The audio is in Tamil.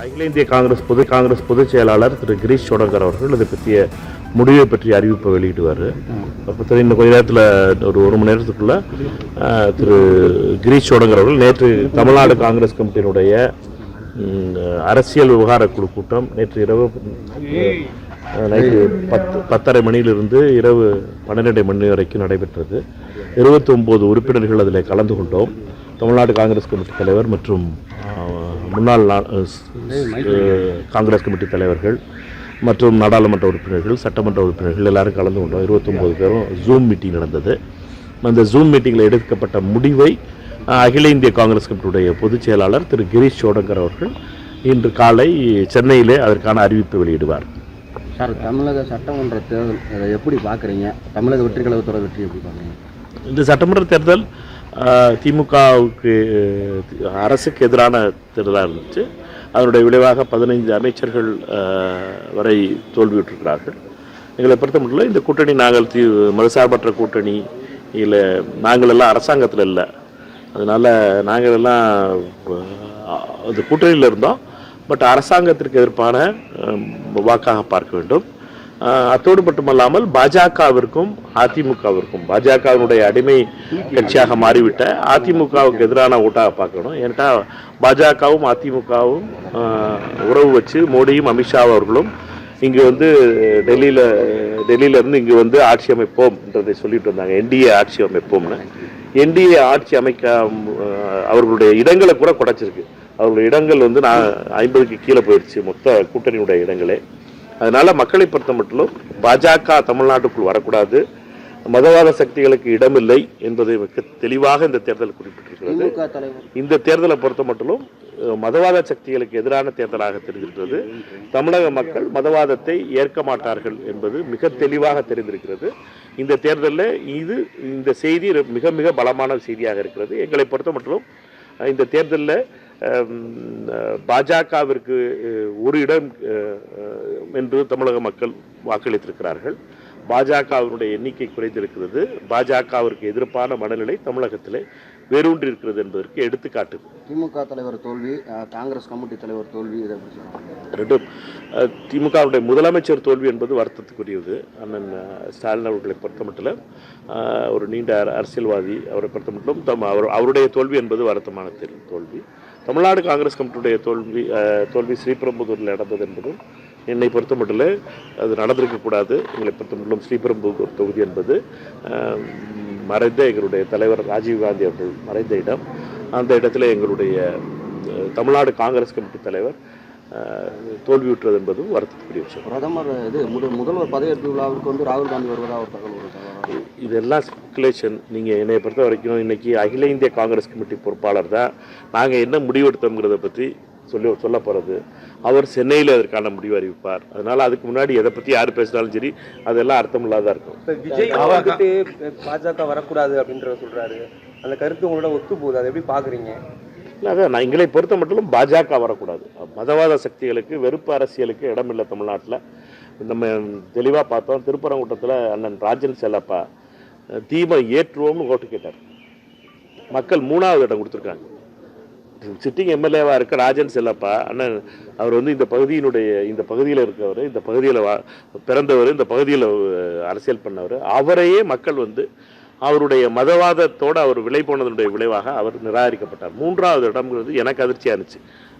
அகில இந்திய காங்கிரஸ் பொதுச் செயலாளர் திரு கிரீஷ் சோடங்கர் அவர்கள் இதை பற்றிய முடிவை பற்றி அறிவிப்பை வெளியிடுவார். அப்போ இன்னும் கொஞ்ச நேரத்தில் ஒரு மணி நேரத்துக்குள்ள திரு கிரீஷ் சோடங்கர் அவர்கள் நேற்று தமிழ்நாடு காங்கிரஸ் கமிட்டியினுடைய அரசியல் விவகார குழு கூட்டம் நேற்று இரவு நைட்டு 10:30 மணியிலிருந்து இரவு 12 மணி வரைக்கும் நடைபெற்றது. 29 உறுப்பினர்கள் அதில் கலந்து கொண்டோம். தமிழ்நாடு காங்கிரஸ் கமிட்டி தலைவர் மற்றும் முன்னாள் காங்கிரஸ் கமிட்டி தலைவர்கள் மற்றும் நாடாளுமன்ற உறுப்பினர்கள், சட்டமன்ற உறுப்பினர்கள் எல்லாரும் கலந்து கொண்டோம். 29 பேரும் ஜூம் மீட்டிங் நடந்தது. அந்த ஜூம் மீட்டிங்கில் எடுக்கப்பட்ட முடிவை அகில இந்திய காங்கிரஸ் கமிட்டியுடைய பொதுச் செயலாளர் திரு கிரீஷ் சோடங்கர் அவர்கள் இன்று காலை சென்னையிலே அதற்கான அறிவிப்பை வெளியிடுவார். சார், தமிழக சட்டமன்ற தேர்தல் எப்படி பார்க்குறீங்க? தமிழக வெற்றி கழகத்தோட வெற்றி எப்படி பார்க்குறீங்க? இந்த சட்டமன்ற தேர்தல் திமுகவுக்கு அரசுக்கு எதிரான தேர்தலாக இருந்துச்சு. அதனுடைய விளைவாக 15 அமைச்சர்கள் வரை தோல்வியுற்றிருக்கிறார்கள். எங்களை பொறுத்த மட்டும் இந்த கூட்டணி நாங்கள் மறுசார்பற்ற கூட்டணி இல்லை, நாங்கள் எல்லாம் அரசாங்கத்தில் இல்லை. அதனால் நாங்கள் எல்லாம் அந்த கூட்டணியில் இருந்தோம். பட் அரசாங்கத்திற்கு எதிர்ப்பான வாக்காக பார்க்க வேண்டும். அத்தோடு மட்டுமல்லாமல் பாஜகவிற்கும் அதிமுகவிற்கும், பாஜகவினுடைய அடிமை கட்சியாக மாறிவிட்ட அதிமுகவுக்கு எதிரான ஓட்டாக பார்க்கணும். ஏன்னா பாஜகவும் அதிமுகவும் உறவு வச்சு மோடியும் அமித்ஷா அவர்களும் இங்கே டெல்லியிலேருந்து இங்கே ஆட்சி அமைப்போம் என்றதை சொல்லிட்டு வந்தாங்க. என்டிஏ ஆட்சி அமைப்போம்னு. என்டிஏ ஆட்சி அமைக்க அவர்களுடைய இடங்களை கூட குறைச்சிருக்கு. அவர்களுடைய இடங்கள் 50க்கு கீழே போயிடுச்சு, மொத்த கூட்டணியுடைய இடங்களே. அதனால மக்களை பொறுத்த மட்டும் பாஜக தமிழ்நாட்டுக்குள் வரக்கூடாது, மதவாத சக்திகளுக்கு இடமில்லை என்பதை மிக தெளிவாக இந்த தேர்தல் குறிப்பிட்டிருக்கிறது. இந்த தேர்தலை பொறுத்த மட்டும் மதவாத சக்திகளுக்கு எதிரான தேர்தலாக தெரிந்திருக்கிறது. தமிழக மக்கள் மதவாதத்தை ஏற்க மாட்டார்கள் என்பது மிக தெளிவாக தெரிந்திருக்கிறது. இந்த தேர்தலில் இந்த செய்தி மிக மிக பலமான செய்தியாக இருக்கிறது. எங்களை பொறுத்த மட்டும் இந்த தேர்தலில் பாஜகவிற்கு ஒரு இடம் என்று தமிழக மக்கள் வாக்களித்திருக்கிறார்கள். பாஜகவினுடைய எண்ணிக்கை குறைந்திருக்கிறது. பாஜகவிற்கு எதிர்ப்பான மனநிலை தமிழகத்திலே வேரூன்றி இருக்கிறது என்பதற்கு எடுத்துக்காட்டு. திமுக தலைவர் தோல்வி, காங்கிரஸ் கமிட்டி தலைவர் தோல்வி, ரெண்டும். திமுகவுடைய முதலமைச்சர் தோல்வி என்பது வருத்தத்துக்குரியது. அண்ணன் ஸ்டாலின் அவர்களை பொறுத்த மட்டும் ஒரு நீண்ட அரசியல்வாதி, அவரை பொறுத்த மட்டும் அவருடைய தோல்வி என்பது வருத்தமான தோல்வி. தமிழ்நாடு காங்கிரஸ் கமிட்டியுடைய தோல்வி ஸ்ரீபெரும்புதூரில் நடந்தது என்பதும் என்னை பொறுத்த மட்டும் அது நடந்திருக்கக்கூடாது. எங்களை பொறுத்த மட்டும் ஸ்ரீபெரும்புதூர் தொகுதி என்பது மறைந்த எங்களுடைய தலைவர் ராஜீவ்காந்தி அவர்கள் மறைந்த இடம். அந்த இடத்துல எங்களுடைய தமிழ்நாடு காங்கிரஸ் கமிட்டி தலைவர் தோல்வியுற்றது என்பதும் வருத்தத்துக்குரிய விஷயம். பிரதமர் முதல்வர் பதவியேற்பு விழாவிற்கு ராகுல் காந்தி வருவதாக ஒரு தகவல். இதெல்லாம் ஸ்பெகுலேஷன். நீங்கள் என்னை பொறுத்த வரைக்கும் இன்றைக்கி அகில இந்திய காங்கிரஸ் கமிட்டி பொறுப்பாளர் தான் நாங்கள் என்ன முடிவெடுத்தோங்கிறத பற்றி சொல்ல போகிறது. அவர் சென்னையில் அதற்கான முடிவு அறிவிப்பார். அதனால் அதுக்கு முன்னாடி எதை பற்றி யார் பேசினாலும் சரி அதெல்லாம் அர்த்தம் இல்லாத இருக்கும். விஜய் பாஜக வரக்கூடாது அப்படின்ற சொல்கிறாரு. அந்த கருத்து உங்களோட ஒத்து போகுது, அதை எப்படி பார்க்குறீங்க? இல்லை, அதான் நான் எங்களை பொறுத்த மட்டும் பாஜக வரக்கூடாது. மதவாத சக்திகளுக்கு, வெறுப்பு அரசியலுக்கு இடமில்லை தமிழ்நாட்டில். நம்ம தெளிவாக பார்த்தோம். திருப்பரங்குன்றத்தில் அண்ணன் ராஜன் செல்லப்பா தீபம் ஏற்றுவோம்னு ஓட்டு கேட்டார். மக்கள் 3வது இடம் கொடுத்துருக்காங்க. சிட்டிங் எம்எல்ஏவாக இருக்க ராஜன் செல்லப்பா அண்ணன், அவர் இந்த பகுதியில் இருக்கவர், இந்த பகுதியில் பிறந்தவர், இந்த பகுதியில் அரசியல் பண்ணவர். அவரையே மக்கள் அவருடைய மதவாதத்தோடு அவர் விலை போனதனுடைய விளைவாக அவர் நிராகரிக்கப்பட்டார். 3வது இடம்ங்கிறது எனக்கு அதிர்ச்சியாக இருந்துச்சு.